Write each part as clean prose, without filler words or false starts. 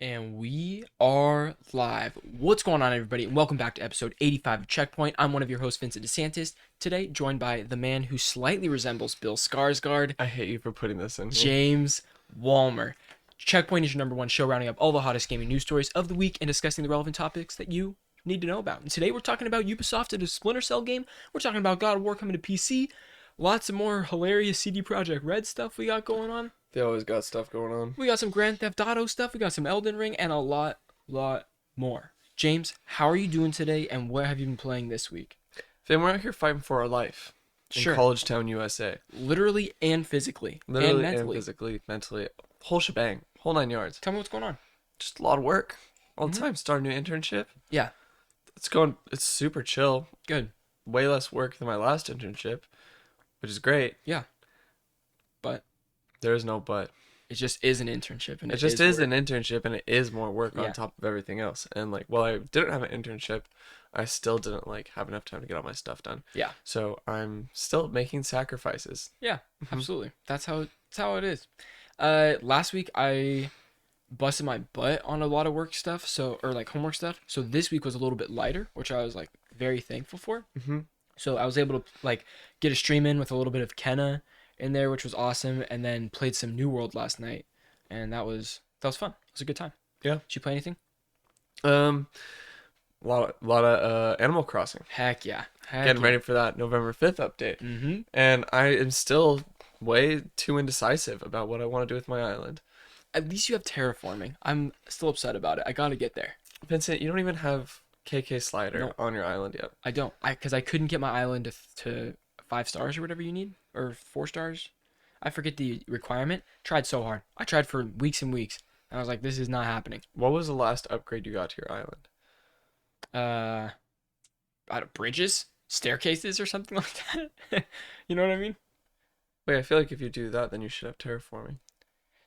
And we are live. What's going on, everybody? And welcome back to episode 85 of Checkpoint. I'm one of your hosts, Vincent DeSantis. Today, joined by the man who slightly resembles Bill Skarsgård, I hate you for putting this in here. James Walmer. Checkpoint is your number one show, rounding up all the hottest gaming news stories of the week and discussing the relevant topics that you need to know about. And today, we're talking about Ubisoft and a Splinter Cell game. We're talking about God of War coming to PC. Lots of more hilarious CD Projekt Red stuff we got going on. They always got stuff going on. We got some Grand Theft Auto stuff. We got some Elden Ring and a lot more. James, how are you doing today, and what have you been playing this week? Then we're out here fighting for our life in College Town, USA. Literally and physically. Literally and mentally. and physically, mentally. Whole shebang. Whole 9 yards. Tell me what's going on. Just a lot of work. All the time. Start a new internship. Yeah. It's super chill. Good. Way less work than my last internship, which is great. Yeah. But there is no but. It just is an internship. And it just is an internship, and it is more work on top of everything else. And while I didn't have an internship, I still didn't have enough time to get all my stuff done. Yeah. So I'm still making sacrifices. Yeah, absolutely. That's how it is. Last week I busted my butt on a lot of work stuff, or homework stuff. So this week was a little bit lighter, which I was very thankful for. Mm-hmm. So I was able to get a stream in with a little bit of Kenna in there, which was awesome, and then played some New World last night, and that was fun. It was a good time. Yeah. Did you play anything? A lot of Animal Crossing. Heck yeah. Getting ready for that November 5th update. Mm-hmm. And I am still way too indecisive about what I want to do with my island. At least you have terraforming. I'm still upset about it. I gotta get there. Vincent, you don't even have KK Slider on your island yet. I don't. Because I couldn't get my island to 5 stars or whatever you need. Or 4 stars. I forget the requirement. Tried so hard. I tried for weeks and weeks. And I was like, this is not happening. What was the last upgrade you got to your island? Out of bridges? Staircases or something like that? You know what I mean? Wait, I feel like if you do that, then you should have terraforming.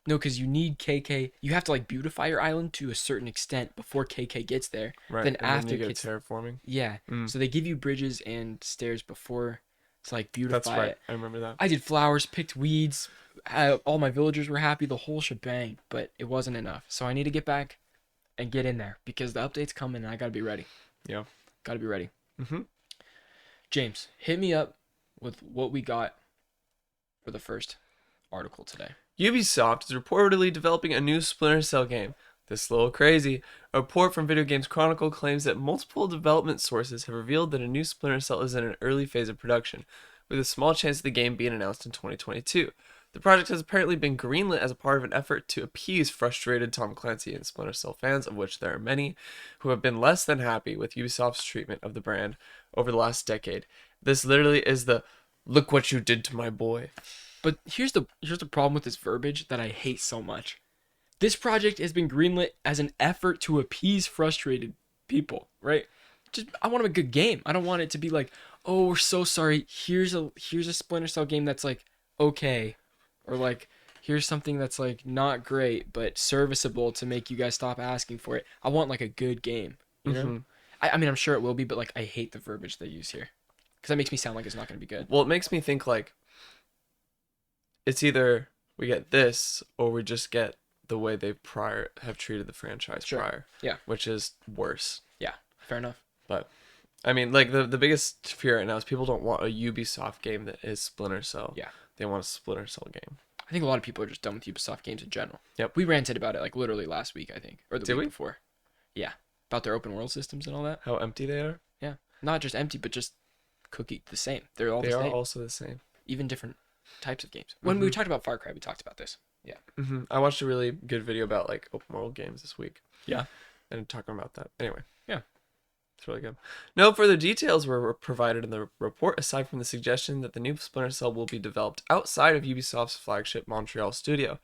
No, because you need KK. You have to beautify your island to a certain extent before KK gets there. Right. Then and after then you get terraforming. Yeah. So they give you bridges and stairs before to beautify That's right. it. I remember that. I did flowers, picked weeds. All my villagers were happy, the whole shebang. But it wasn't enough. So I need to get back and get in there because the update's coming and I gotta be ready. Yeah. Gotta be ready. Mm-hmm. James, hit me up with what we got for the first article today. Ubisoft is reportedly developing a new Splinter Cell game. This is a little crazy. A report from Video Games Chronicle claims that multiple development sources have revealed that a new Splinter Cell is in an early phase of production, with a small chance of the game being announced in 2022. The project has apparently been greenlit as a part of an effort to appease frustrated Tom Clancy and Splinter Cell fans, of which there are many, who have been less than happy with Ubisoft's treatment of the brand over the last decade. This literally is the, look what you did to my boy. But here's the problem with this verbiage that I hate so much. This project has been greenlit as an effort to appease frustrated people, right? I want a good game. I don't want it to be oh, we're so sorry. Here's a Splinter Cell game that's okay, or here's something that's not great but serviceable to make you guys stop asking for it. I want a good game, you know? I mean, I'm sure it will be, but I hate the verbiage they use here because that makes me sound like it's not going to be good. Well, it makes me think it's either we get this or we just get the way they have treated the franchise prior. Yeah. Which is worse. Yeah, fair enough. But, I mean, the biggest fear right now is people don't want a Ubisoft game that is Splinter Cell. Yeah. They want a Splinter Cell game. I think a lot of people are just done with Ubisoft games in general. Yep. We ranted about it literally last week, I think. Or the Did week we? before. Yeah. About their open world systems and all that. How empty they are? Yeah. Not just empty, but just the same. They're all the They same. are also the same. Even different types of games. When we talked about Far Cry, we talked about this. Yeah. Mm-hmm. I watched a really good video about open world games this week. Yeah. And talking about that. Anyway. Yeah. It's really good. No further details were provided in the report aside from the suggestion that the new Splinter Cell will be developed outside of Ubisoft's flagship Montreal studio.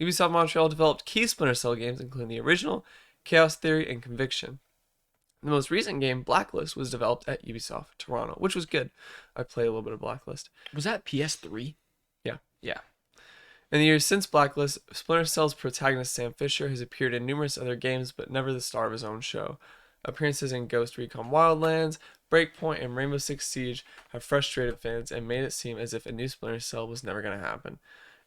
Ubisoft Montreal developed key Splinter Cell games including the original, Chaos Theory, and Conviction. The most recent game, Blacklist, was developed at Ubisoft Toronto, which was good. I played a little bit of Blacklist. Was that PS3? Yeah. Yeah. In the years since Blacklist, Splinter Cell's protagonist Sam Fisher has appeared in numerous other games, but never the star of his own show. Appearances in Ghost Recon Wildlands, Breakpoint, and Rainbow Six Siege have frustrated fans and made it seem as if a new Splinter Cell was never going to happen.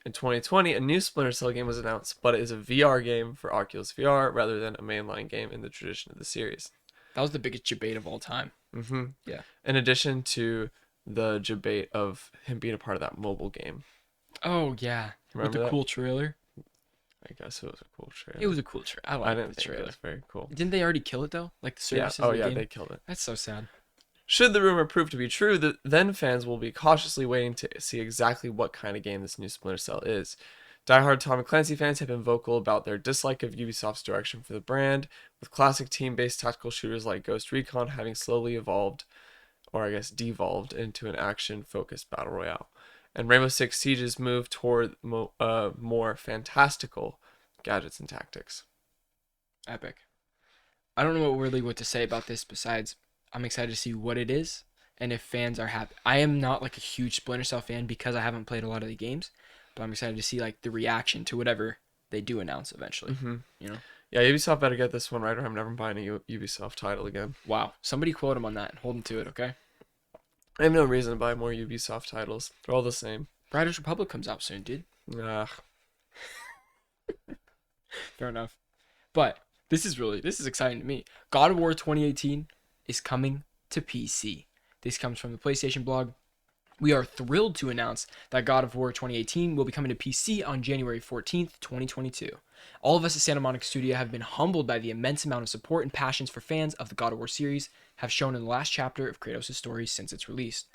In 2020, a new Splinter Cell game was announced, but it is a VR game for Oculus VR rather than a mainline game in the tradition of the series. That was the biggest debate of all time. hmm Yeah. In addition to the debate of him being a part of that mobile game. Oh yeah, with Remember the that? cool trailer. I guess it was a cool trailer. It was a cool trailer. I I liked didn't the think it trailer. was very cool. Didn't they already kill it though? Like the Yeah. services Oh of the yeah, game? they killed it. That's so sad. Should the rumor prove to be true, then fans will be cautiously waiting to see exactly what kind of game this new Splinter Cell is. Die-hard Tom Clancy fans have been vocal about their dislike of Ubisoft's direction for the brand, with classic team-based tactical shooters like Ghost Recon having slowly evolved, or I guess devolved, into an action-focused battle royale. And Rainbow Six Siege's move toward more fantastical gadgets and tactics. Epic. I don't know really what to say about this besides I'm excited to see what it is and if fans are happy. I am not like a huge Splinter Cell fan because I haven't played a lot of the games, but I'm excited to see like the reaction to whatever they do announce eventually. Mm-hmm. You know? Yeah, Ubisoft better get this one right, or I'm never buying a Ubisoft title again. Wow. Somebody quote him on that and hold him to it, okay? I have no reason to buy more Ubisoft titles. They're all the same. Riders Republic comes out soon, dude. Ah, Fair enough. But this is exciting to me. God of War 2018 is coming to PC. This comes from the PlayStation blog. We are thrilled to announce that God of War 2018 will be coming to PC on January 14th, 2022. All of us at Santa Monica Studio have been humbled by the immense amount of support and passions for fans of the God of War series have shown in the last chapter of Kratos' story since its release.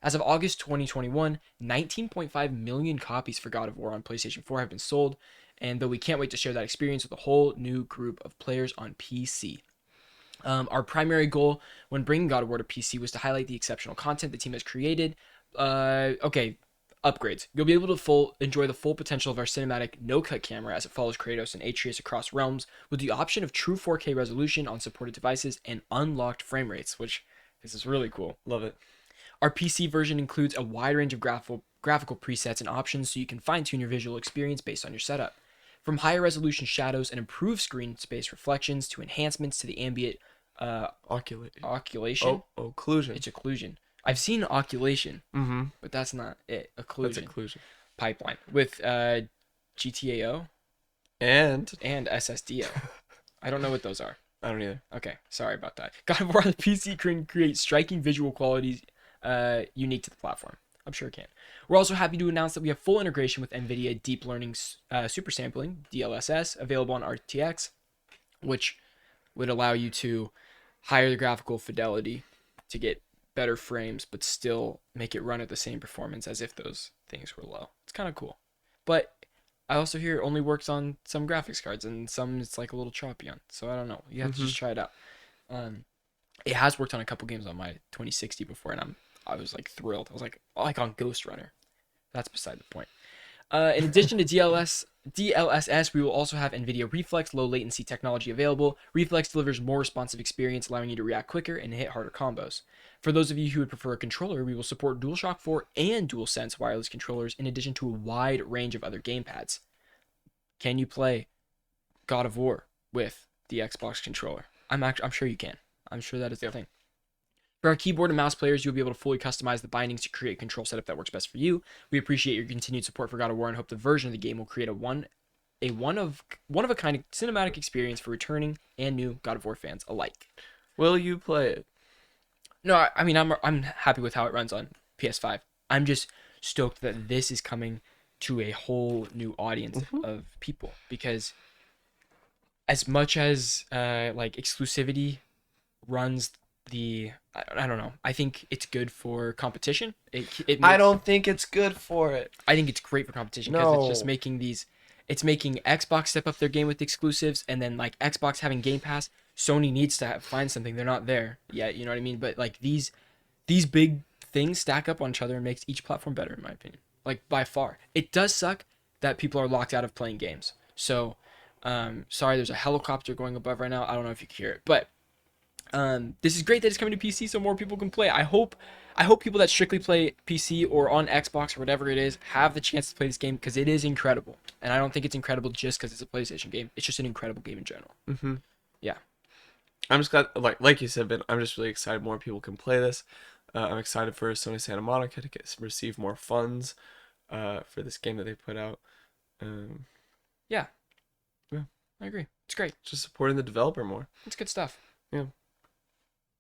As of August 2021, 19.5 million copies for God of War on PlayStation 4 have been sold, and though we can't wait to share that experience with a whole new group of players on PC. Our primary goal when bringing God of War to PC was to highlight the exceptional content the team has created. Upgrades. You'll be able to enjoy the full potential of our cinematic no-cut camera as it follows Kratos and Atreus across realms with the option of true 4K resolution on supported devices and unlocked frame rates, which this is really cool. love it. Our PC version includes a wide range of graphical presets and options so you can fine-tune your visual experience based on your setup. From higher resolution shadows and improved screen space reflections to enhancements to the ambient oculation. Oh, occlusion. It's occlusion. I've seen oculation, Mm-hmm. but that's not it. That's Occlusion occlusion. pipeline with GTAO And and SSDO. I don't know what those are. I don't either. Okay, sorry about that. God of War on the PC can create striking visual qualities unique to the platform. I'm sure it can. We're also happy to announce that we have full integration with NVIDIA Deep Learning Super Sampling, DLSS, available on RTX, which would allow you to higher the graphical fidelity to get better frames, but still make it run at the same performance as if those things were low. It's kind of cool. But I also hear it only works on some graphics cards, and some it's like a little choppy on. So I don't know. You have to just try it out. It has worked on a couple games on my 2060 before, and I was like thrilled. I was like on Ghost Runner. That's beside the point. In addition to DLSS, we will also have NVIDIA Reflex low latency technology available. Reflex delivers more responsive experience, allowing you to react quicker and hit harder combos. For those of you who would prefer a controller, we will support DualShock 4 and DualSense wireless controllers in addition to a wide range of other gamepads. Can you play God of War with the Xbox controller? I'm sure you can. I'm sure that is the thing. For our keyboard and mouse players, you'll be able to fully customize the bindings to create a control setup that works best for you. We appreciate your continued support for God of War and hope the version of the game will create a one of a kind cinematic experience for returning and new God of War fans alike. will you play it? No, I mean I'm happy with how it runs on PS5. I'm just stoked that this is coming to a whole new audience of people because as much as like exclusivity runs I don't know. I think it's good for competition. I don't think it's good for it. I think it's great for competition because it's just No. making Xbox step up their game with exclusives, and then like Xbox having Game Pass, Sony needs to find something. They're not there yet, you know what I mean? But like these big things stack up on each other and makes each platform better in my opinion. Like by far. It does suck that people are locked out of playing games. So, sorry, there's a helicopter going above right now. I don't know if you can hear it, but this is great that it's coming to PC so more people can play. I hope people that strictly play PC or on Xbox or whatever it is have the chance to play this game because it is incredible. And I don't think it's incredible just because it's a PlayStation game. It's just an incredible game in general. Mm-hmm. Yeah. I'm just glad, like you said, Ben. I'm just really excited more people can play this. I'm excited for Sony Santa Monica to receive more funds for this game that they put out. Um, Yeah, yeah, I agree. It's great. just supporting the developer more. It's good stuff. Yeah.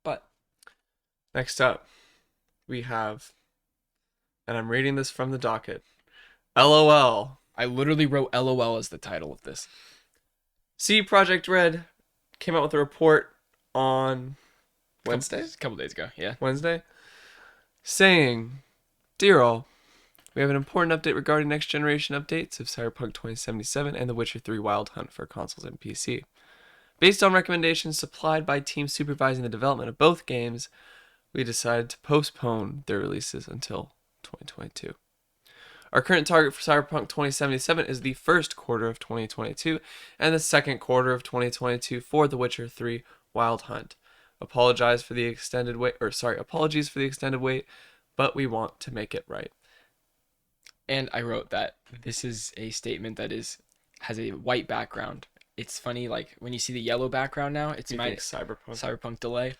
But Next up, we have, and I'm reading this from the docket. LOL. I literally wrote LOL as the title of this. CD Projekt Red came out with a report on Wednesday? A couple days ago, yeah. Wednesday, saying, "Dear all, we have an important update regarding next generation updates of Cyberpunk 2077 and The Witcher 3 Wild Hunt for consoles and PC. Based on recommendations supplied by teams supervising the development of both games, we decided to postpone their releases until 2022. Our current target for Cyberpunk 2077 is the first quarter of 2022 and the second quarter of 2022 for The Witcher 3 Wild Hunt. Apologies for the extended wait, but we want to make it right." And I wrote that this is a statement that has a white background. It's funny, like when you see the yellow background now, it's You think Cyberpunk Delay.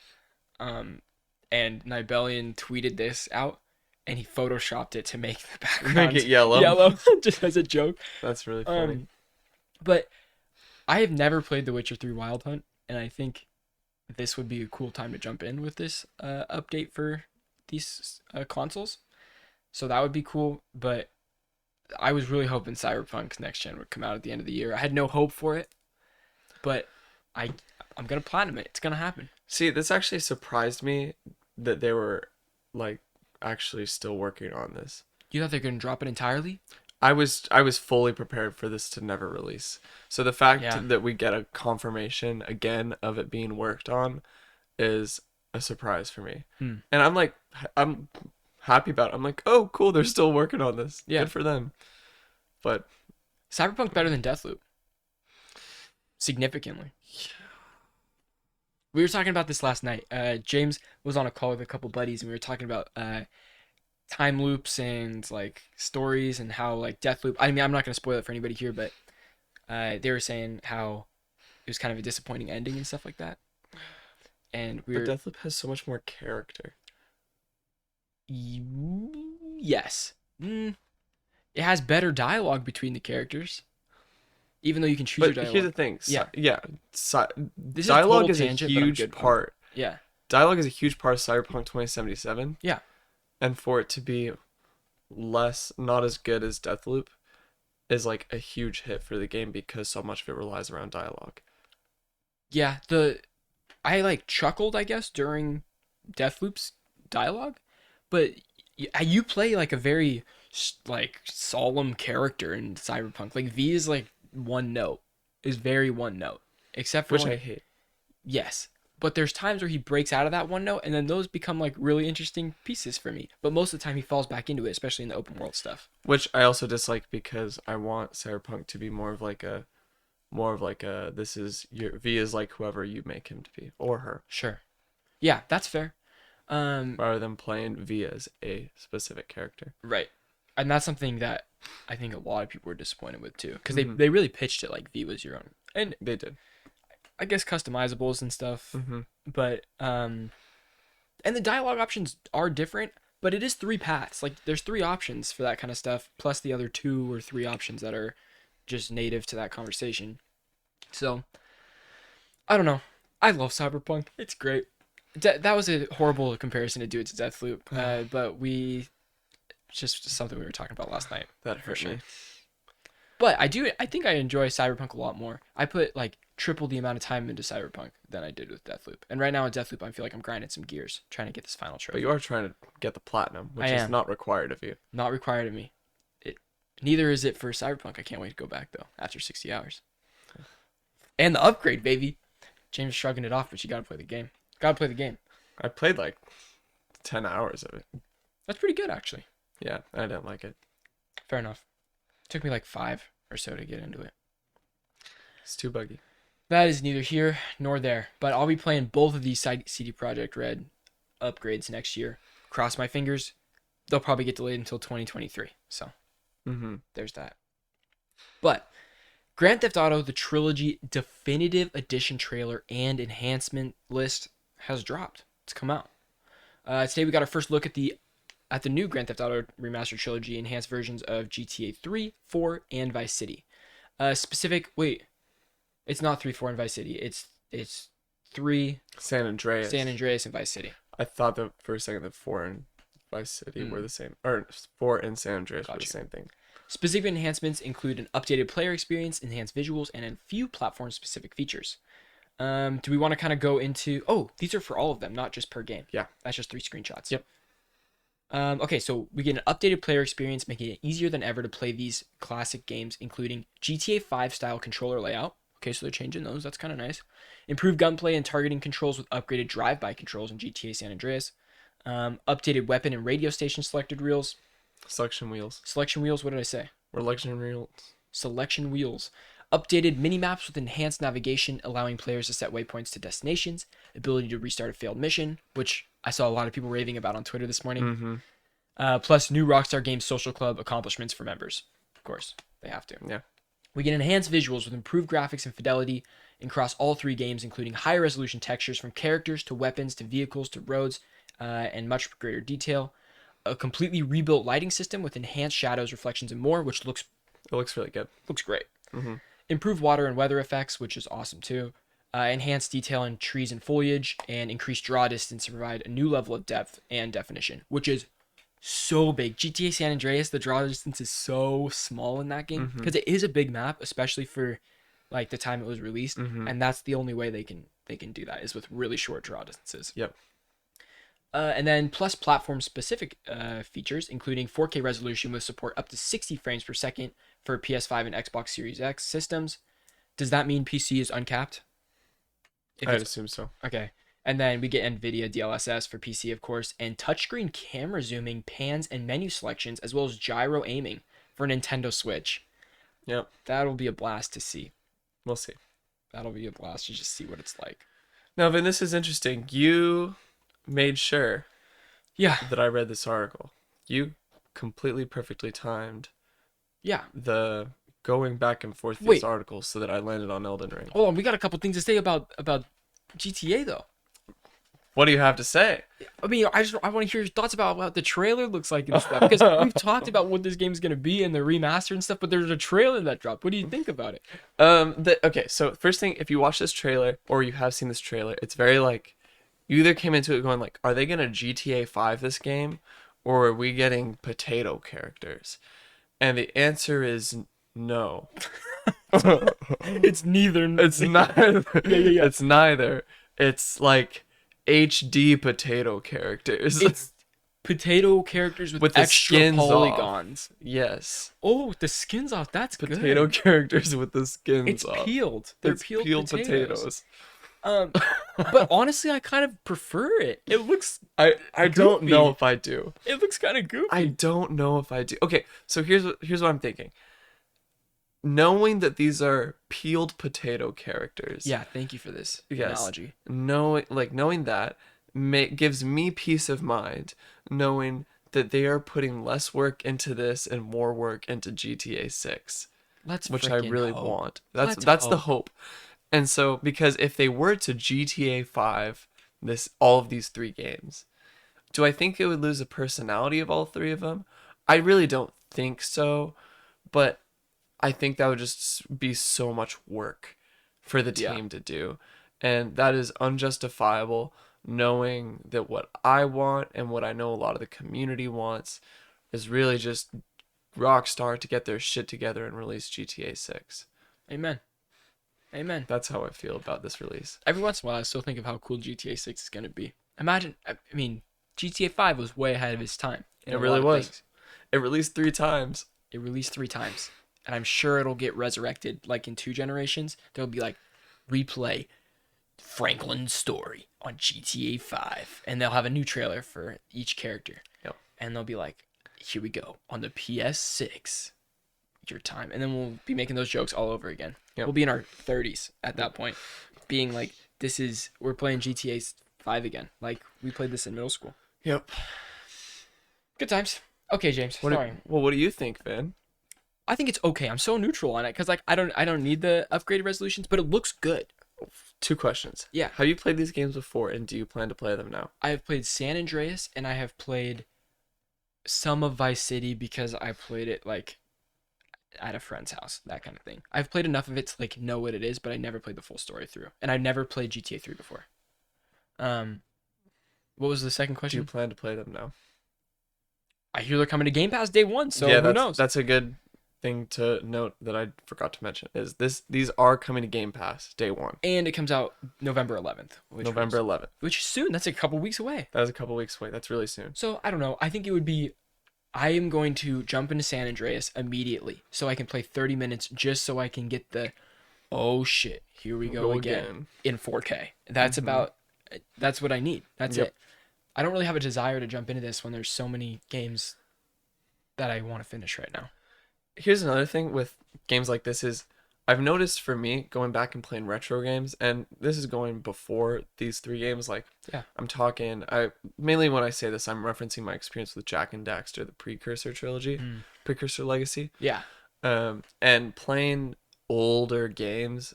And Nibelian tweeted this out, and he photoshopped it to make the background Make it yellow. Yellow, just as a joke. That's really funny. But I have never played The Witcher 3 Wild Hunt, and I think this would be a cool time to jump in with this update for these consoles. So that would be cool, but I was really hoping Cyberpunk Next Gen would come out at the end of the year. I had no hope for it, but I'm gonna platinum it. It's gonna happen. See, this actually surprised me that they were like actually still working on this. You thought they're gonna drop it entirely? I was fully prepared for this to never release. So the fact Yeah. that we get a confirmation again of it being worked on is a surprise for me. Hmm. And I'm happy about it. I'm like, "Oh, cool, they're still working on this. Yeah. Good for them." But Cyberpunk better than Deathloop. Significantly. We were talking about this last night. James was on a call with a couple buddies, and we were talking about time loops and like stories and how like Deathloop. I mean, I'm not gonna spoil it for anybody here, but they were saying how it was kind of a disappointing ending and stuff like that. And we were Deathloop has so much more character. Yes. It has better dialogue between the characters, even though you can choose your But dialogue. here's the thing. This Dialogue total is a tangent, but I'm huge good on it. part. Yeah. Dialogue is a huge part of Cyberpunk 2077. Yeah. And for it to be not as good as Deathloop is like a huge hit for the game because so much of it relies around dialogue. Yeah, I like chuckled, I guess, during Deathloop's dialogue, but you play like a very like solemn character in Cyberpunk. Like V is like one note, is very one note, except for Which when- I hate. yes, but there's times where he breaks out of that one note, and then those become like really interesting pieces for me. But most of the time, he falls back into it, especially in the open world stuff. Which I also dislike because I want Cyberpunk to be more of like a this is your V is like whoever you make him to be or her Sure, yeah, that's fair. rather than playing V as a specific character. Right. And that's something that I think a lot of people were disappointed with too, because Mhm. they really pitched it like V was your own, and They did. I guess customizables and stuff. Mm-hmm. But and the dialogue options are different, but it is 3 paths. Like there's 3 options for that kind of stuff, plus the other 2 or 3 options that are just native to that conversation. So I don't know. I love Cyberpunk. It's great. That was a horrible comparison to do it to Deathloop, but it's just something we were talking about last night. That hurt sure. me. But I think I enjoy Cyberpunk a lot more. I put like triple the amount of time into Cyberpunk than I did with Deathloop. And right now with Deathloop, I feel like I'm grinding some gears, trying to get this final But trophy. you are trying to get the platinum, which I is am. not required of you. Not required of me. Neither is it for Cyberpunk. I can't wait to go back though after 60 hours. And the upgrade, baby. James is shrugging it off, but you gotta play the game. Gotta play the game. I played like 10 hours of it. That's pretty good actually. Yeah, I didn't like it. Fair enough. Took me like 5 or so to get into it. It's too buggy. That is neither here nor there, but I'll be playing both of these CD Projekt Red upgrades next year. Cross my fingers. They'll probably get delayed until 2023. So Mm-hmm. there's that. But Grand Theft Auto, the Trilogy Definitive Edition trailer and enhancement list has dropped. It's come out. Today we got our first look at the at the new Grand Theft Auto Remastered Trilogy enhanced versions of GTA 3, 4, and Vice City. It's not 3, 4, and Vice City. It's 3, San Andreas. San Andreas, and Vice City. I thought that for a second that 4 and Vice City were the same, or 4 and San Andreas were the same thing. Specific enhancements include an updated player experience, enhanced visuals, and a few platform-specific features. Do we want to kind of go into... Oh, these are for all of them, not just per game. Yeah. That's just 3 screenshots. Yep. Okay, so we get an updated player experience, making it easier than ever to play these classic games, including GTA 5 style controller layout. Okay, so they're changing those. That's kind of nice. Improved gunplay and targeting controls with upgraded drive-by controls in GTA San Andreas. Updated weapon and radio station selected wheels. Selection wheels. Selection wheels, what did I say? Selection wheels. Selection wheels. Updated mini-maps with enhanced navigation, allowing players to set waypoints to destinations. Ability to restart a failed mission, which I saw a lot of people raving about on Twitter this morning. Plus new Rockstar Games Social Club accomplishments for members. Of course, they have to. Yeah. We get enhanced visuals with improved graphics and fidelity across all 3 games, including higher resolution textures from characters to weapons to vehicles to roads, and much greater detail. A completely rebuilt lighting system with enhanced shadows, reflections, and more, which looks really good. Looks great. Improved water and weather effects, which is awesome too. Enhanced detail in trees and foliage, and increased draw distance to provide a new level of depth and definition, which is so big. GTA San Andreas, the draw distance is so small in that game because it is a big map, especially for like the time it was released, and that's the only way they can do that is with really short draw distances. Yep. And then plus platform specific features, including 4K resolution with support up to 60 frames per second for PS5 and Xbox Series X systems. Does that mean PC is uncapped? I'd assume so. Okay. And then we get NVIDIA DLSS for PC, of course, and touchscreen camera zooming, pans, and menu selections, as well as gyro aiming for Nintendo Switch. Yep. That'll be a blast to see. We'll see. That'll be a blast to just see what it's like. Now, Vin, this is interesting. You made sure that I read this article. You completely perfectly timed the going back and forth these articles so that I landed on Elden Ring. Hold on, we got a couple things to say about GTA though. What do you have to say? I mean, I want to hear your thoughts about what the trailer looks like and stuff, because we've talked about what this game's gonna be and the remaster and stuff, but there's a trailer that dropped. What do you think about it? Okay, so first thing, if you watch this trailer or you have seen this trailer, it's very like you either came into it going like, are they gonna GTA 5 this game, or are we getting potato characters? And the answer is no. It's neither. It's neither. Yeah. It's neither. It's like HD potato characters. It's potato characters with extra skins polygons. Off. Yes. Oh, the skins off. That's potato good. characters with the skins it's off. Peeled. They're it's peeled potatoes. But honestly, I kind of prefer it. It looks. I don't know if I do. It looks kind of goofy. I don't know if I do. Okay, so here's what I'm thinking. Knowing that these are peeled potato characters. Yeah, thank you for this analogy. Knowing that gives me peace of mind, knowing that they are putting less work into this and more work into GTA 6. Which I really want. That's the hope. And so, because if they were to GTA 5 all of these 3 games, do I think it would lose the personality of all 3 of them? I really don't think so, but I think that would just be so much work for the team to do. And that is unjustifiable, knowing that what I want and what I know a lot of the community wants is really just Rockstar to get their shit together and release GTA 6. Amen. That's how I feel about this release. Every once in a while, I still think of how cool GTA 6 is going to be. Imagine, I mean, GTA 5 was way ahead of its time. It really was. It released 3 times. And I'm sure it'll get resurrected like in 2 generations. There'll be like replay Franklin's story on GTA 5. And they'll have a new trailer for each character. Yep. And they'll be like, here we go on the PS6. Your time. And then we'll be making those jokes all over again. Yep. We'll be in our 30s at that point. Being like, we're playing GTA 5 again. Like we played this in middle school. Yep. Good times. Okay, James. What do you think, Vin? I think it's okay. I'm so neutral on it because like I don't need the upgraded resolutions, but it looks good. 2 questions. Yeah. Have you played these games before, and do you plan to play them now? I have played San Andreas, and I have played some of Vice City because I played it like at a friend's house, that kind of thing. I've played enough of it to like know what it is, but I never played the full story through, and I never played GTA 3 before. Um, what was the second Do you question? plan to play them now? I hear they're coming to Game Pass day one, so Yeah, who that's knows? that's a good thing to note that I forgot to mention is these are coming to Game Pass day one, And it comes out November 11th, November 11th. which is soon. That's a couple weeks away. That is a couple weeks away. That's really soon. So I don't know. I think it would be. I am going to jump into San Andreas immediately so I can play 30 minutes just so I can get the oh shit, here we go again in 4K. That's about that's what I need. That's Yep. it. I don't really have a desire to jump into this when there's so many games that I want to finish right now. Here's another thing with games like this is I've noticed for me going back and playing retro games, and this is going before these three games. Like, Yeah. I'm talking. I mainly when I say this, I'm referencing my experience with Jack and Daxter, the precursor trilogy, precursor legacy. Yeah. And playing older games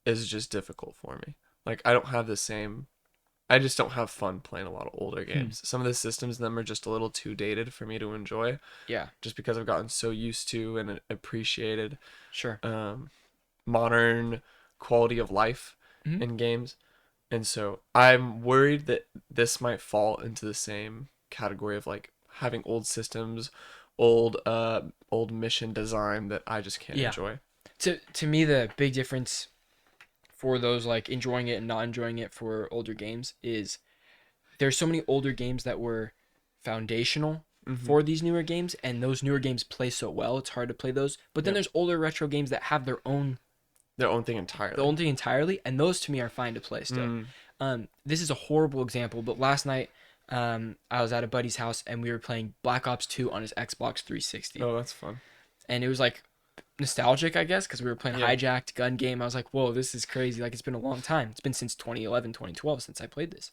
is just difficult for me. Like, I don't have the same. I just don't have fun playing a lot of older games. Some of the systems in them are just a little too dated for me to enjoy, Yeah. just because I've gotten so used to and appreciated Sure. modern quality of life Mhm. in games. And so I'm worried that this might fall into the same category of like having old systems, old mission design that I just can't Yeah. enjoy. To me, the big difference for those like enjoying it and not enjoying it for older games is there's so many older games that were foundational for these newer games, and those newer games play so well it's hard to play those. But then Yep. there's older retro games that have Their own thing entirely. the own thing entirely, and those to me are fine to play still. This is a horrible example, but last night I was at a buddy's house and we were playing Black Ops 2 on his Xbox 360, Oh, that's fun. and it was like nostalgic, I guess, because we were playing Yeah. hijacked gun game. I was like, whoa, this is crazy. Like, it's been a long time. It's been since 2011, 2012 since I played this.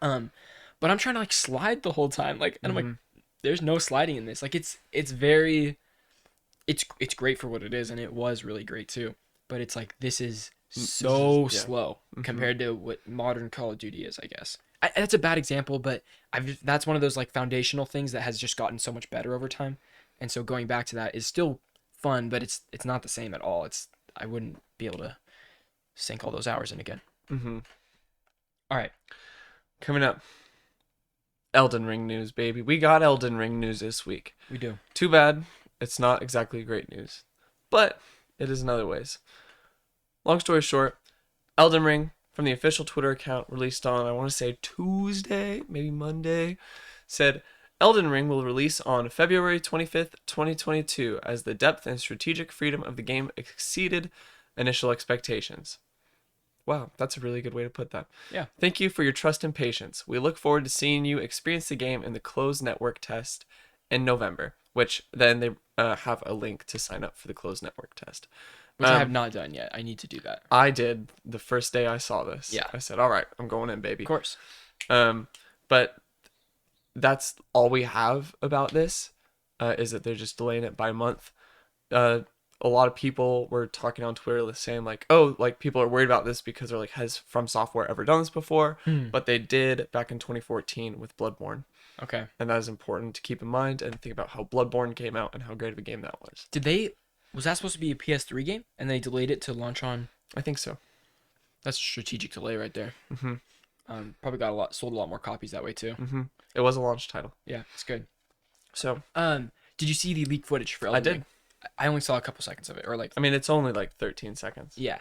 But I'm trying to like slide the whole time, like, and I'm like, there's no sliding in this. Like, it's very, it's great for what it is, and it was really great too. But it's like this is so yeah. slow compared to what modern Call of Duty is, I guess. That's a bad example, but that's one of those like foundational things that has just gotten so much better over time, and so going back to that is still fun, but it's not the same at all. I wouldn't be able to sink all those hours in again. All right. Coming up, Elden Ring news, baby. We got Elden Ring news this week. We do. Too bad it's not exactly great news, but it is in other ways. Long story short, Elden Ring from the official Twitter account released on, I want to say Tuesday, maybe Monday, said Elden Ring will release on February 25th, 2022 as the depth and strategic freedom of the game exceeded initial expectations. Wow, that's a really good way to put that. Yeah. Thank you for your trust and patience. We look forward to seeing you experience the game in the closed network test in November, which then they have a link to sign up for the closed network test. Which I have not done yet. I need to do that. I did the first day I saw this. Yeah. I said, all right, I'm going in, baby. Of course. But that's all we have about this, is that they're just delaying it by a month. A lot of people were talking on Twitter saying like, oh, like people are worried about this because they're like, has From Software ever done this before? But they did back in 2014 with Bloodborne. Okay. And that is important to keep in mind and think about how Bloodborne came out and how great of a game that was. Was that supposed to be a PS3 game and they delayed it to launch on? I think so. That's a strategic delay right there. Probably sold a lot more copies that way too. It was a launch title. Yeah, it's good. So, Did you see the leaked footage for Elden did. Ring? I only saw a couple seconds of it, or like, I mean, it's only like 13 seconds. yeah.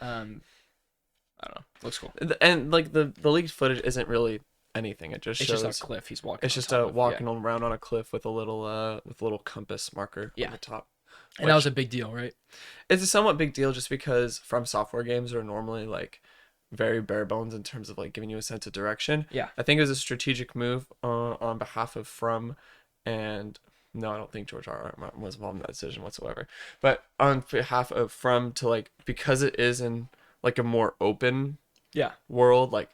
I don't know. Looks cool. And like the leaked footage isn't really anything. It just It's shows. just a cliff he's walking. It's on just top of, walking around on a cliff with a little compass marker Yeah. on the top. And that was a big deal, right? It's a somewhat big deal just because From Software games are normally like very bare bones in terms of like giving you a sense of direction. Yeah. I think it was a strategic move on behalf of From, and no, I don't think George R. R. Martin was involved in that decision whatsoever. But on behalf of From to like, because it is in like a more open Yeah. world, like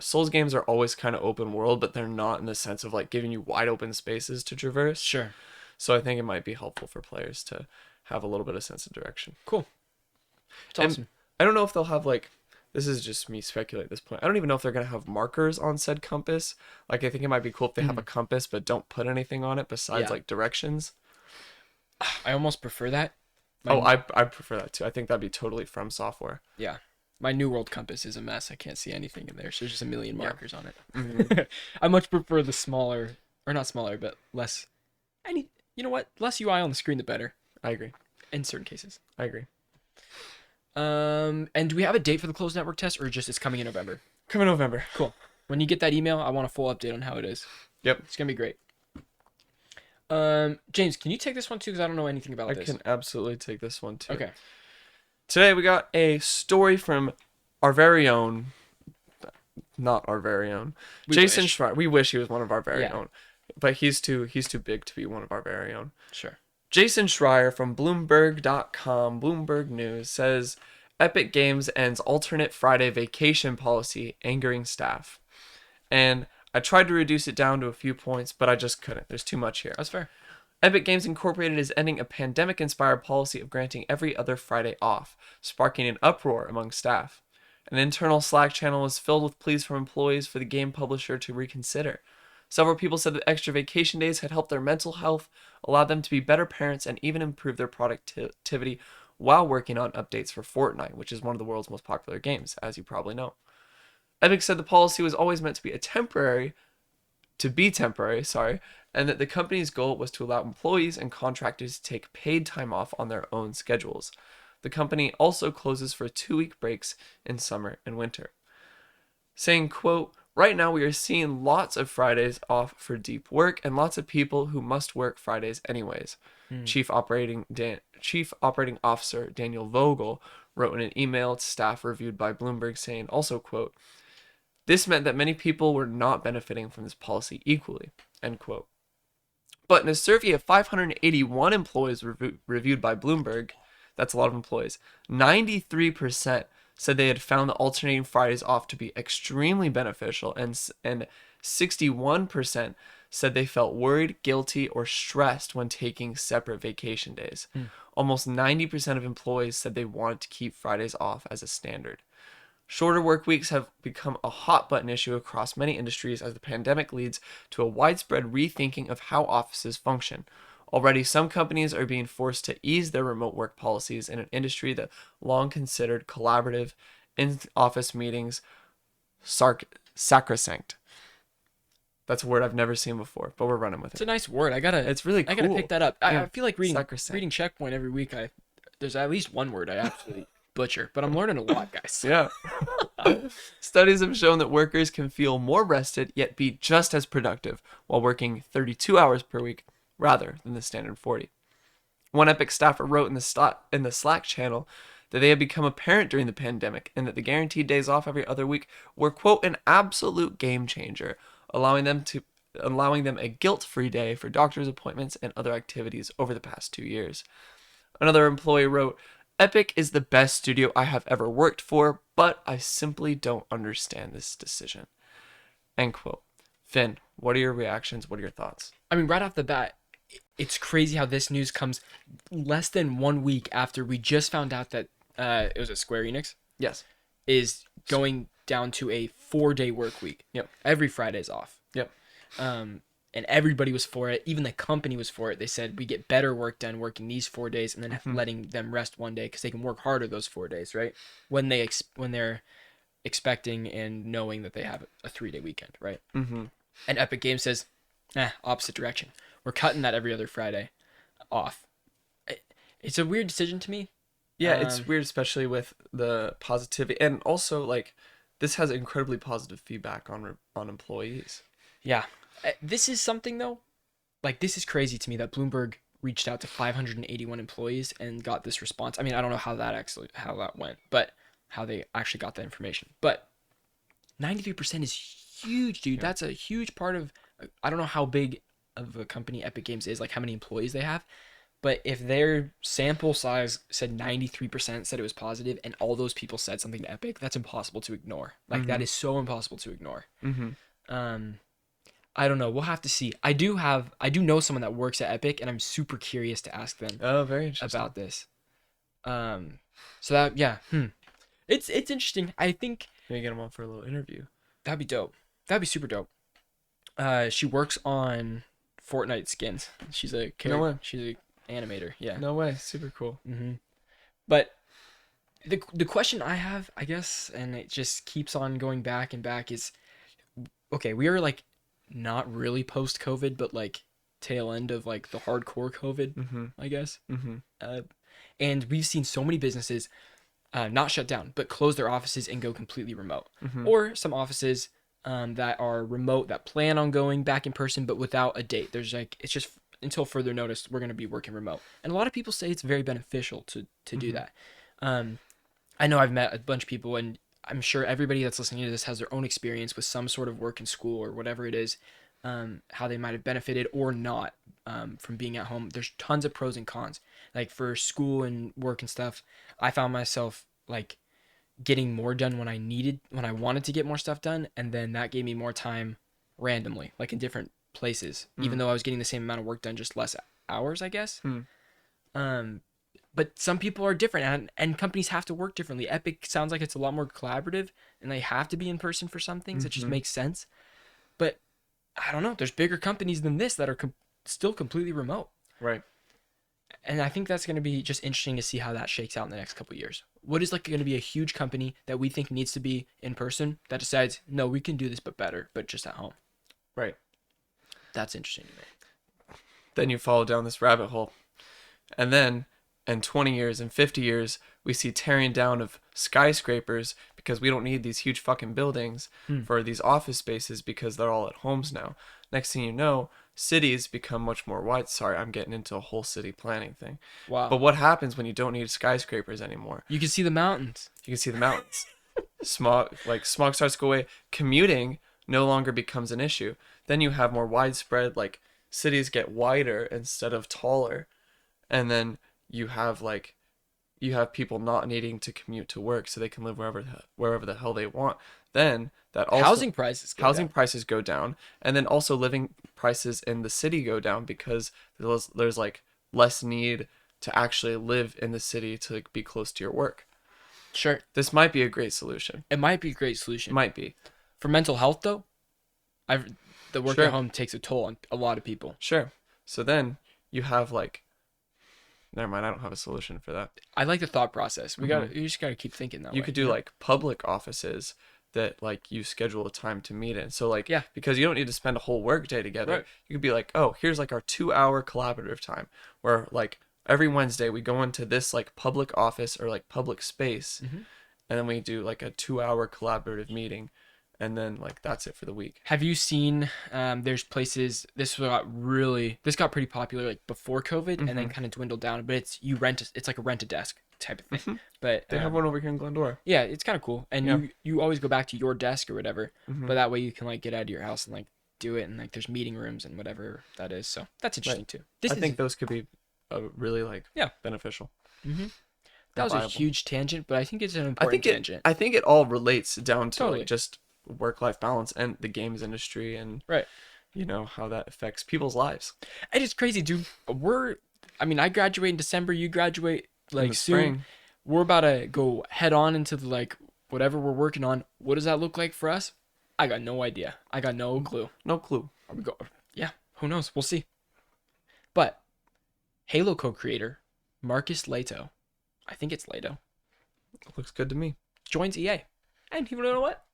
Souls games are always kind of open world, but they're not in the sense of like giving you wide open spaces to traverse. Sure. So I think it might be helpful for players to have a little bit of sense of direction. Cool. It's And awesome. I don't know if they'll have like this is just me speculating at this point. I don't even know if they're gonna have markers on said compass. Like I think it might be cool if they have a compass but don't put anything on it besides Yeah. like directions. I almost prefer that. Oh, My, I prefer that too. I think that'd be totally From Software. yeah. My New World compass is a mess. I can't see anything in there. So there's just a million Yeah. markers on it. Mhm. I much prefer the smaller, or not smaller, but less. You know what? Less UI on the screen, the better. I agree. In certain cases. I agree. And do we have a date for the closed network test, or just it's coming in November? Coming November. Cool. When you get that email, I want a full update on how it is. Yep. It's gonna be great. James, can you take this one too? Because I don't know anything about I this. can absolutely take this one too. Okay. Today we got a story from our very own, not our very own, We Jason wish. Schreier. We wish he was one of our very Yeah. own, but he's too big to be one of our very own. Sure. Jason Schreier from Bloomberg.com, Bloomberg News, says Epic Games ends alternate Friday vacation policy, angering staff. And I tried to reduce it down to a few points, but I just couldn't. There's too much here. That's fair. Epic Games Incorporated is ending a pandemic-inspired policy of granting every other Friday off, sparking an uproar among staff. An internal Slack channel was filled with pleas from employees for the game publisher to reconsider. Several people said that extra vacation days had helped their mental health, allowed them to be better parents, and even improve their productivity while working on updates for Fortnite, which is one of the world's most popular games, as you probably know. Epic said the policy was always meant to be temporary, and that the company's goal was to allow employees and contractors to take paid time off on their own schedules. The company also closes for 2-week breaks in summer and winter. Saying, quote, "Right now we are seeing lots of Fridays off for deep work and lots of people who must work Fridays anyways." Chief Operating Officer Daniel Vogel wrote in an email to staff reviewed by Bloomberg saying, also, quote, "This meant that many people were not benefiting from this policy equally," end quote. But in a survey of 581 employees reviewed by Bloomberg, that's a lot of employees, 93% said they had found the alternating Fridays off to be extremely beneficial, and 61% said they felt worried, guilty, or stressed when taking separate vacation days. Almost 90% of employees said they wanted to keep Fridays off as a standard. Shorter work weeks have become a hot button issue across many industries as the pandemic leads to a widespread rethinking of how offices function. Already, some companies are being forced to ease their remote work policies in an industry that long considered collaborative in-office meetings sacrosanct. That's a word I've never seen before, but we're running with It's it. a nice word. It's really cool. I gotta pick that up. Yeah. I feel like reading Sacrosanct. Checkpoint every week. There's at least one word I absolutely butcher, but I'm learning a lot, guys. Yeah. Studies have shown that workers can feel more rested yet be just as productive while working 32 hours per week rather than the standard 40. One Epic staffer wrote in the Slack channel that they had become apparent during the pandemic and that the guaranteed days off every other week were, quote, "an absolute game changer, allowing them a guilt-free day for doctor's appointments and other activities over the past 2 years." Another employee wrote, "Epic is the best studio I have ever worked for, but I simply don't understand this decision." End quote. Finn, what are your reactions? What are your thoughts? I mean, right off the bat, it's crazy how this news comes less than 1 week after we just found out that it was a Square Enix Yes. is going down to a 4-day work week. Yep. Every Friday's off. Yep. And everybody was for it. Even the company was for it. They said we get better work done working these 4 days and then letting them rest 1 day because they can work harder those 4 days, right? When they're expecting and knowing that they have a 3-day weekend, right? Mm-hmm. And Epic Games says, opposite direction. We're cutting that every other Friday off. It's a weird decision to me. Yeah, it's weird, especially with the positivity, and also like this has incredibly positive feedback on employees. Yeah. This is something though, like this is crazy to me that Bloomberg reached out to 581 employees and got this response. I mean, I don't know how that went, but how they actually got that information. But 93% is huge, dude. Yeah. That's a huge part of, I don't know how big of a company Epic Games is, like how many employees they have. But if their sample size said 93% said it was positive and all those people said something to Epic, that's impossible to ignore. Like that is so impossible to ignore. Mm-hmm. I don't know. We'll have to see. I do know someone that works at Epic and I'm super curious to ask them Oh, very interesting. about this. So that, yeah. It's interesting. I think Maybe get him on for a little interview. that'd be dope. That'd be super dope. She works on Fortnite skins. She's a No character. way. She's a animator. Yeah. No way. Super cool. But the question I have, I guess, and it just keeps on going back and back is, okay, we are like not really post COVID, but like tail end of like the hardcore COVID, I guess. Uh, and we've seen so many businesses not shut down, but close their offices and go completely remote. Or some offices that are remote that plan on going back in person, but without a date. There's like, it's just until further notice, we're going to be working remote. And a lot of people say it's very beneficial to do that. I know I've met a bunch of people, and I'm sure everybody that's listening to this has their own experience with some sort of work in school or whatever it is, how they might have benefited or not from being at home. There's tons of pros and cons. Like for school and work and stuff, I found myself like getting more done when I wanted to get more stuff done, and then that gave me more time randomly, like in different places, even though I was getting the same amount of work done, just less hours, I guess. But some people are different, and companies have to work differently. Epic sounds like it's a lot more collaborative, and they have to be in person for some things. It just makes sense. But I don't know. There's bigger companies than this that are still completely remote. Right. And I think that's going to be just interesting to see how that shakes out in the next couple of years. What is like going to be a huge company that we think needs to be in person that decides, no, we can do this but better, but just at home? Right. That's interesting to me. Then you follow down this rabbit hole. And then in 20 years and 50 years, we see tearing down of skyscrapers because we don't need these huge fucking buildings for these office spaces because they're all at homes now. Next thing you know, cities become much more wide. Sorry, I'm getting into a whole city planning thing. Wow. But what happens when you don't need skyscrapers anymore? You can see the mountains. You can see the mountains. Smog starts to go away. Commuting no longer becomes an issue. Then you have more widespread, like cities get wider instead of taller. And then you have people not needing to commute to work so they can live wherever the hell they want. Then that also Housing prices go down, and then also living prices in the city go down because there's like less need to actually live in the city to like, be close to your work. Sure. This might be a great solution. It might be a great solution. Might be. For mental health, though, the work Sure. at home takes a toll on a lot of people. Sure. So then you have like, never mind, I don't have a solution for that. I like the thought process. You just gotta keep thinking that way. You could do like public offices that like you schedule a time to meet in. So like, Yeah. because you don't need to spend a whole work day together. Right. You could be like, oh, here's like our 2-hour collaborative time where like every Wednesday we go into this like public office or like public space, and then we do like a 2-hour collaborative meeting, and then like that's it for the week. Have you seen? There's places. This got pretty popular like before COVID, and then kind of dwindled down. But it's like a rent a desk type of thing. But They have one over here in Glendora. yeah, it's kind of cool. And Yeah. you always go back to your desk or whatever. But that way you can like get out of your house and like do it, and like there's meeting rooms and whatever that is. So that's interesting too. I think those could be really like beneficial. that was a viable. huge tangent, but I think it's an important tangent. I think it all relates down to Totally. like just work-life balance and the games industry and Right. you know how that affects people's lives. And it's crazy, dude. I graduate in December. You graduate like the soon. spring. We're about to go head on into the like whatever we're working on. What does that look like for us? I got no idea. I got no clue. No clue. Are we go? Yeah, who knows? We'll see. But Halo co-creator Marcus Lato, I think it's Lato, Looks good to me. joins EA. And you know what?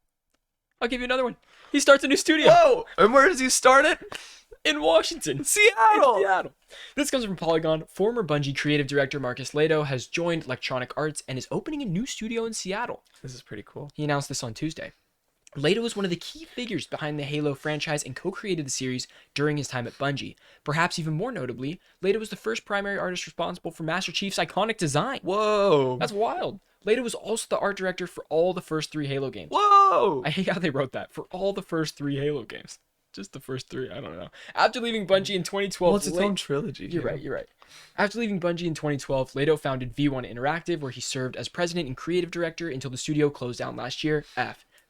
I'll give you another one. He starts a new studio. Whoa! And where does he start it? In Washington. Seattle! In Seattle. This comes from Polygon. Former Bungie creative director Marcus Lato has joined Electronic Arts and is opening a new studio in Seattle. This is pretty cool. He announced this on Tuesday. Lato was one of the key figures behind the Halo franchise and co-created the series during his time at Bungie. Perhaps even more notably, Lato was the first primary artist responsible for Master Chief's iconic design. Whoa! That's wild. Lato was also the art director for all the first 3 Halo games. Whoa! I hate how they wrote that. For all the first 3 Halo games. Just the first 3, I don't know. After leaving Bungie in 2012... Well, it's its own trilogy. You're right. After leaving Bungie in 2012, Lato founded V1 Interactive, where he served as president and creative director until the studio closed down last year.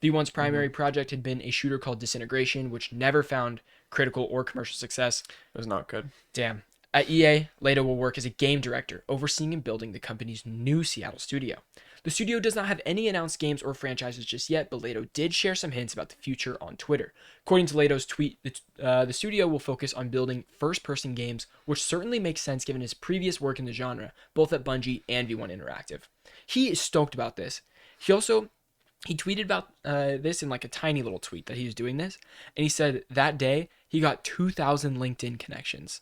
V1's primary project had been a shooter called Disintegration, which never found critical or commercial success. It was not good. Damn. At EA, Lato will work as a game director, overseeing and building the company's new Seattle studio. The The studio does not have any announced games or franchises just yet, but Lato did share some hints about the future on Twitter. According to Lato's tweet, the studio will focus on building first-person games, which certainly makes sense given his previous work in the genre, both at Bungie and V1 Interactive. He is stoked about this. He tweeted about this in like a tiny little tweet that he was doing this, and he said that day he got 2,000 LinkedIn connections,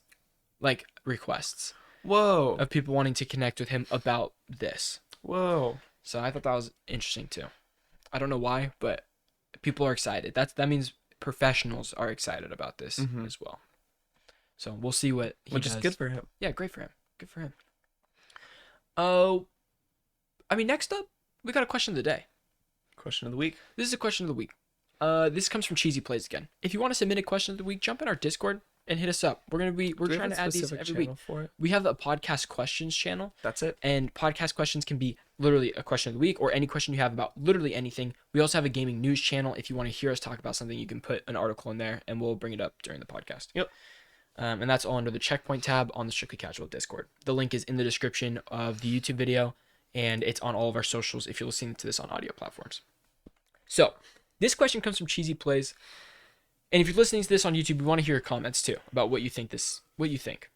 like requests Whoa. of people wanting to connect with him about this. Whoa. So I thought that was interesting too. I don't know why, but people are excited. That means professionals are excited about this as well. So we'll see what he Which does. is good for him. Yeah, great for him. Good for him. Oh, next up, we got a question of the day. Question of the week. This is a question of the week. This comes from Cheesy Plays again. If you want to submit a question of the week, jump in our Discord and hit us up. We're trying to add these every week. For it? We have a podcast questions channel. That's it. And podcast questions can be literally a question of the week or any question you have about literally anything. We also have a gaming news channel. If you want to hear us talk about something, you can put an article in there and we'll bring it up during the podcast. Yep. And that's all under the checkpoint tab on the Strictly Casual Discord. The link is in the description of the YouTube video and it's on all of our socials if you're listening to this on audio platforms. So this question comes from Cheesy Plays. And if you're listening to this on YouTube, we want to hear your comments too about what you think.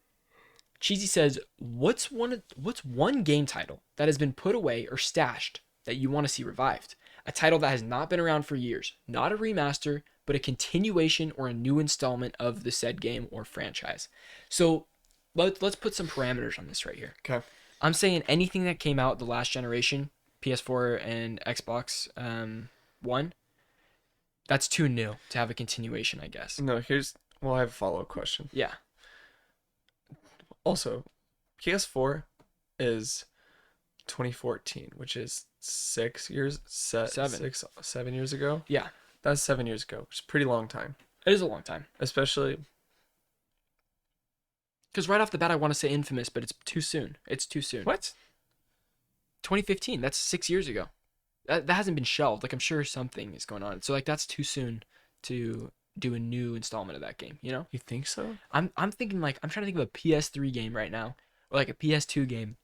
Cheesy says, what's one game title that has been put away or stashed that you want to see revived? A title that has not been around for years, not a remaster, but a continuation or a new installment of the said game or franchise. So let's put some parameters on this right here. Okay. I'm saying anything that came out the last generation, PS4 and Xbox One, that's too new to have a continuation, I guess. No, I have a follow-up question. Yeah. Also, PS4 is 2014, which is 7 years ago. Yeah. That's 7 years ago, which is a pretty long time. It is a long time. Especially because right off the bat, I want to say Infamous, but it's too soon. It's too soon. What? 2015. That's 6 years ago. That hasn't been shelved. Like, I'm sure something is going on. So, like, that's too soon to do a new installment of that game, you know? You think so? I'm thinking, like, I'm trying to think of a PS3 game right now, or like a PS2 game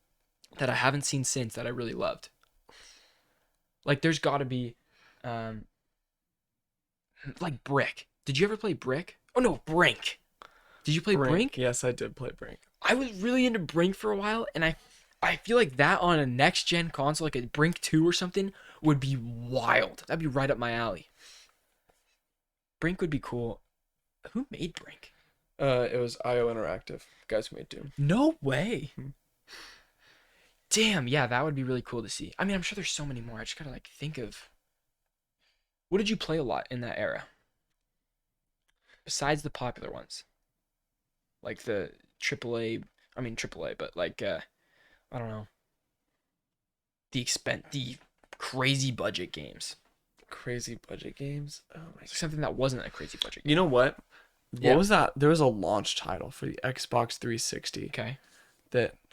that I haven't seen since that I really loved. Like, there's got to be, like, Brick. Did you ever play Brick? Oh, no, Brink. Did you play Brink? Yes, I did play Brink. I was really into Brink for a while, and I feel like that on a next-gen console, like a Brink 2 or something, would be wild. That'd be right up my alley. Brink would be cool. Who made Brink? It was IO Interactive. Guys who made Doom. No way. Damn, yeah, that would be really cool to see. I mean, I'm sure there's so many more. I just gotta, like, think of... What did you play a lot in that era? Besides the popular ones. Like the AAA... but like, I don't know. The crazy budget games. Crazy budget games? Oh my god. Something that wasn't a crazy budget game. You know what? Yeah. What was that? There was a launch title for the Xbox 360. Okay.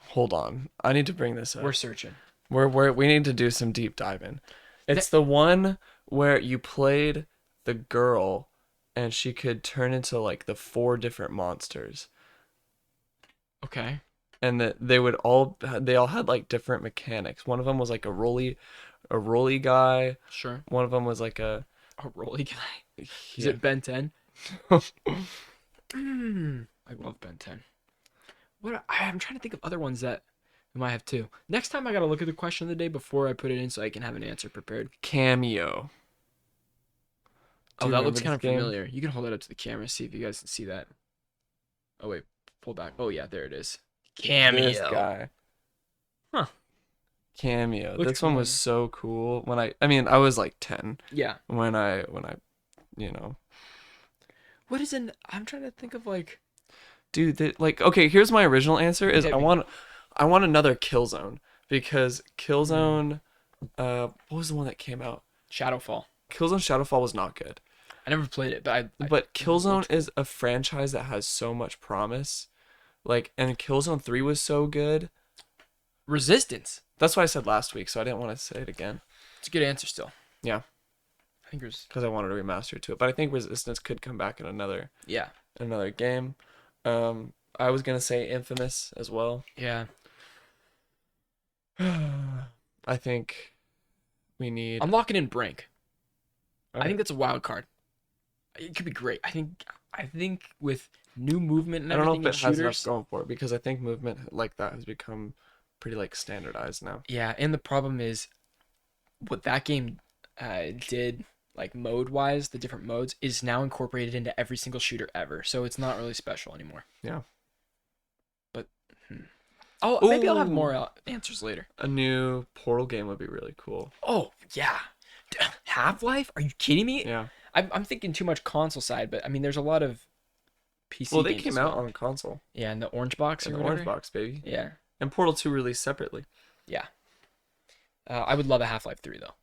Hold on. I need to bring this up. We're searching. We need to do some deep diving. It's the one where you played the girl and she could turn into like the 4 different monsters. Okay. And that they all had like different mechanics. One of them was like a rolly guy. Sure. One of them was like a rolly guy. Is yeah. it Ben 10? I love Ben 10. I'm trying to think of other ones that we might have too. Next time I gotta look at the question of the day before I put it in so I can have an answer prepared. Cameo. Oh, that looks kind of familiar. You can hold it up to the camera, see if you guys can see that. Oh wait, pull back. Oh yeah, there it is. Cameo. This guy. Huh. Cameo. Looks This one was so cool. When I was like 10. Yeah. When I you know. What is an? I'm trying to think of like. Dude, okay, here's my original answer is Hit I me. want another Killzone because Killzone what was the one that came out? Shadowfall. Killzone Shadowfall was not good. I never played it, but But Killzone is a franchise that has so much promise. Like, and Killzone 3 was so good. Resistance. That's what I said last week, so I didn't want to say it again. It's a good answer still. Yeah. I think there's. Because I wanted a remaster to it. But I think Resistance could come back in another game. I was gonna say Infamous as well. Yeah. I think We need. I'm locking in Brink. I Okay. think that's a wild card. It could be great. I think with new movement and I don't know everything if in it has enough shooters. going for it because I think movement like that has become pretty like standardized now. Yeah, and the problem is what that game did, like mode wise, the different modes is now incorporated into every single shooter ever. So it's not really special anymore. Yeah. But oh, maybe I'll have Ooh, more answers later. a new Portal game would be really cool. Oh yeah, Half-Life? Are you kidding me? Yeah. I'm thinking too much console side, but I mean, there's a lot of PC. Well, they games came as out well. on console. Yeah, in the orange box In or the whatever. orange box, baby. Yeah, And Portal 2 released separately. yeah. I would love a Half-Life 3 though.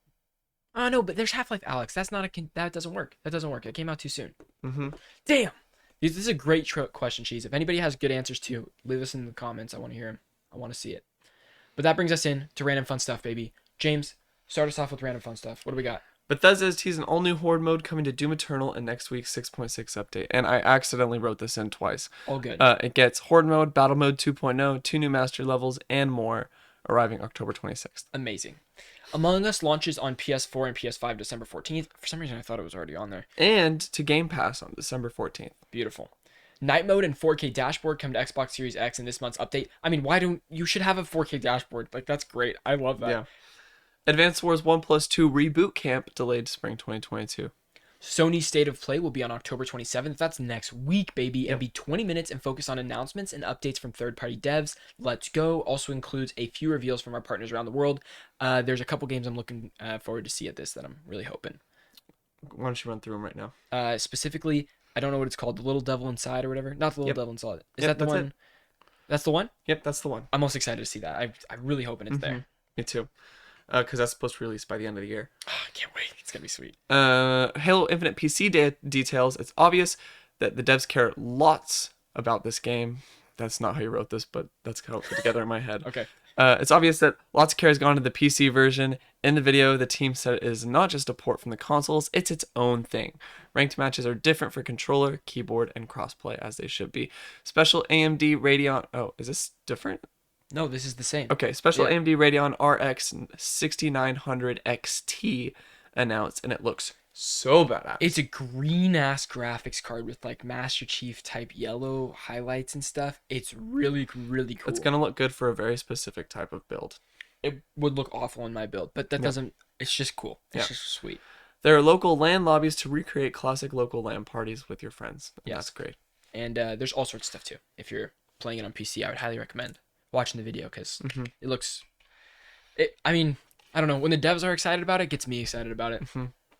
Oh no, but there's Half-Life Alex. That's not that doesn't work. That doesn't work. It came out too soon. Mm-hmm. Damn. This is a great question, Cheese. If anybody has good answers too, leave us in the comments. I want to hear them. I want to see it. But that brings us in to random fun stuff, baby. James, start us off with random fun stuff. What do we got? Bethesda is teasing all new Horde mode coming to Doom Eternal in next week's 6.6 update. And I accidentally wrote this in twice. All good. It gets Horde mode, Battle mode 2.0, 2 new master levels, and more, arriving October 26th. Amazing. Among Us launches on PS4 and PS5 December 14th. For some reason, I thought it was already on there. And to Game Pass on December 14th. Beautiful. Night mode and 4K dashboard come to Xbox Series X in this month's update. I mean, why don't you should have a 4K dashboard? Like, that's great. I love that. Yeah. Advanced Wars 1+2 Reboot Camp delayed to spring 2022. Sony's State of Play will be on October 27th. That's next week, baby. Yep. And be 20 minutes and focus on announcements and updates from third-party devs. Let's go. Also includes a few reveals from our partners around the world. There's a couple games I'm looking forward to see at this that I'm really hoping. Why don't you run through them right now? Specifically, I don't know what it's called. The Little Devil Inside or whatever. Not the Little Yep. Devil Inside. Is Yep, that the that's one? it. That's the one? Yep, that's the one. I'm most excited to see that. I'm really hoping it's there. Me too. Because that's supposed to release by the end of the year. I can't wait. It's going to be sweet. Halo Infinite PC details. It's obvious that the devs care lots about this game. That's not how you wrote this, but that's how it put together in my head. Okay. It's obvious that lots of care has gone to the PC version. In the video, the team said it is not just a port from the consoles, it's its own thing. Ranked matches are different for controller, keyboard, and crossplay, as they should be. Special AMD Radeon... Oh, is this different? No, this is the same. Okay, special Yeah. AMD Radeon RX 6900 XT announced, and it looks so badass. It's a green ass graphics card with like Master Chief type yellow highlights and stuff. It's really, really cool. It's gonna look good for a very specific type of build. It would look awful in my build, but that Yeah. doesn't. It's just cool. It's Yeah. just sweet. There are local LAN lobbies to recreate classic local LAN parties with your friends. And Yes. That's great. And there's all sorts of stuff too. If you're playing it on PC, I would highly recommend watching the video because it looks. I mean, I don't know. When the devs are excited about it, it gets me excited about it.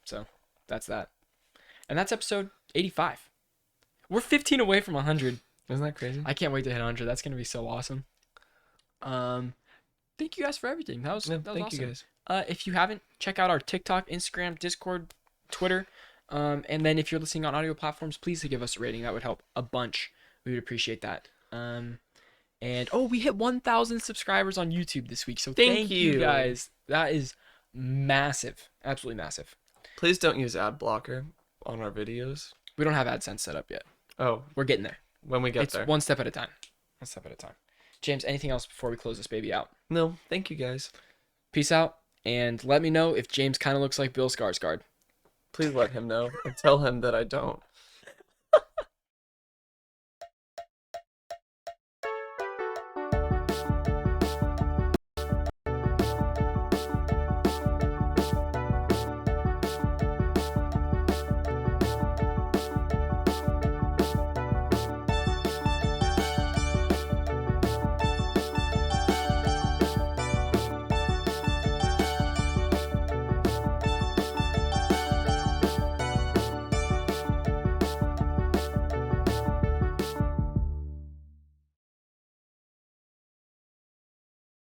So that's that. And that's episode 85. We're 15 away from 100. Isn't that crazy? I can't wait to hit 100. That's gonna be so awesome. Thank you guys for everything. That was Yeah, that was thank awesome. you guys. If you haven't, check out our TikTok, Instagram, Discord, Twitter. And then if you're listening on audio platforms, please give us a rating. That would help a bunch. We would appreciate that. And we hit 1,000 subscribers on YouTube this week. So thank you you. guys. That is massive. Absolutely massive. Please don't use ad blocker on our videos. We don't have AdSense set up yet. Oh, We're getting there. when we get It's there. one step at a time. One step at a time. James, anything else before we close this baby out? No, thank you guys. Peace out. And let me know if James kind of looks like Bill Skarsgård. Please let him know and tell him that I don't.